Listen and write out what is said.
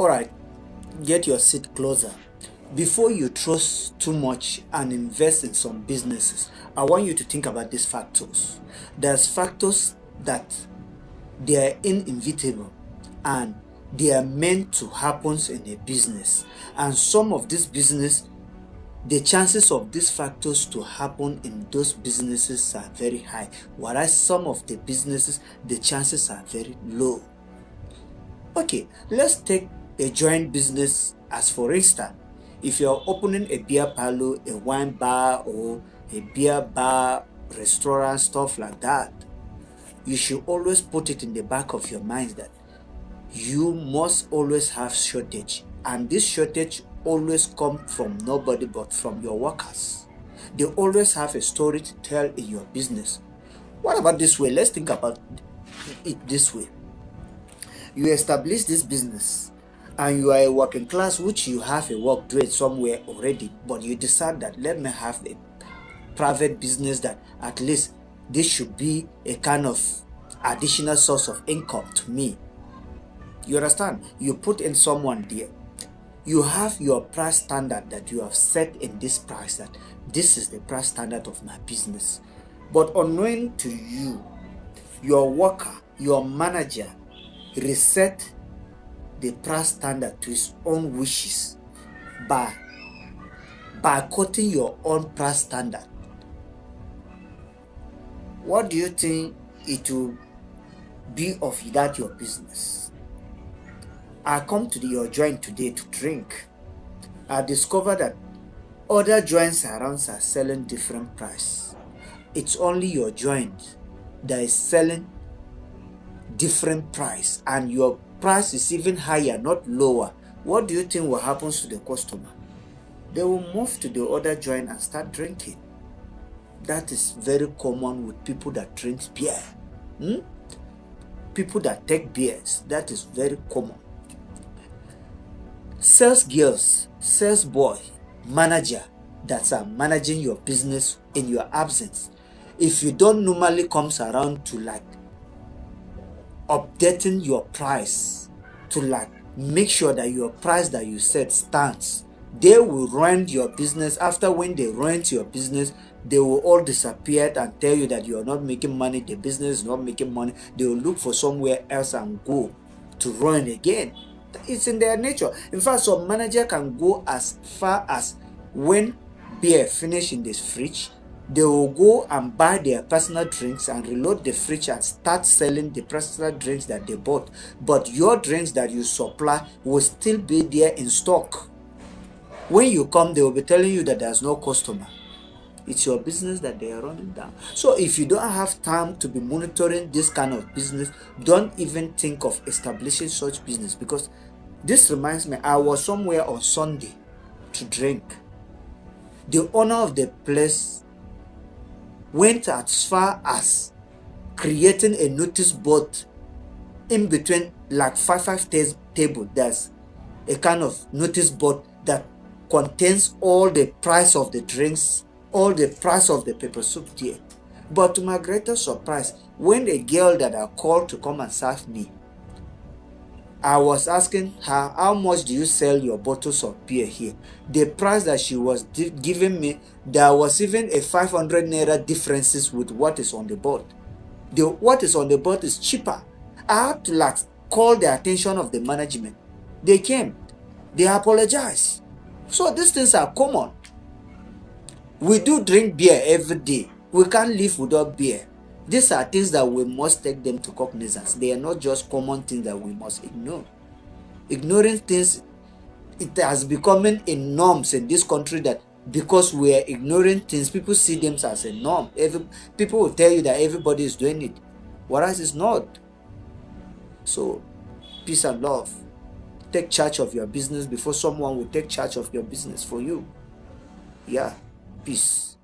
All right, get your seat closer. Before you trust too much and invest in some businesses, I want you to think about these factors. There's factors that they are inevitable and they are meant to happen in a business. And some of this business, the chances of these factors to happen in those businesses are very high, whereas some of the businesses, the chances are very low. Okay, let's take a joint business as for instance. If you're opening a beer parlor, a wine bar, or a beer bar, restaurant, stuff like that, you should always put it in the back of your mind that you must always have shortage, and this shortage always come from nobody but from your workers. They always have a story to tell in your business. What about this way? Let's think about it this way. You establish this business and you are a working class, which you have a work doing somewhere already, but you decide that let me have a private business that at least this should be a kind of additional source of income to me. You understand? You put in someone there. You have your price standard that you have set in this price, that this is the price standard of my business. But unknowing to you, your worker, your manager reset the price standard to his own wishes by quoting your own price standard. What do you think it will be of that your business? I come to your joint today to drink. I discovered that other joints around are selling different price. It's only your joint that is selling different price, and your price is even higher, not lower. What do you think will happen to the customer? They will move to the other joint and start drinking. That is very common with people that drink beer. People that take beers, that is very common. Sales girls, sales boy, manager that are managing your business in your absence, if you don't normally comes around to like updating your price, to like make sure that your price that you set stands, they will rent your business. After when they rent your business, they will all disappear and tell you that you are not making money, the business is not making money. They will look for somewhere else and go to run again. It's in their nature. In fact, some manager can go as far as when beer finish in this fridge, they will go and buy their personal drinks and reload the fridge and start selling the personal drinks that they bought. But your drinks that you supply will still be there in stock. When you come, they will be telling you that there's no customer. It's your business that they are running down. So if you don't have time to be monitoring this kind of business, don't even think of establishing such business. Because this reminds me, I was somewhere on Sunday to drink. The owner of the place went as far as creating a notice board in between, like five table. There's a kind of notice board that contains all the price of the drinks, all the price of the pepper soup there. But to my greatest surprise, when the girl that I called to come and serve me, I was asking her, how much do you sell your bottles of beer here? The price that she was giving me, there was even a 500 naira differences with what is on the board. What is on the board is cheaper. I had to like call the attention of the management. They came, they apologized. So these things are common. We do drink beer every day. We can't live without beer. These are things that we must take them to cognizance. They are not just common things that we must ignore. Ignoring things, it has become a norms in this country, that because we are ignoring things, people see them as a norm. People will tell you that everybody is doing it, whereas it's not. So, peace and love. Take charge of your business before someone will take charge of your business for you. Yeah, peace.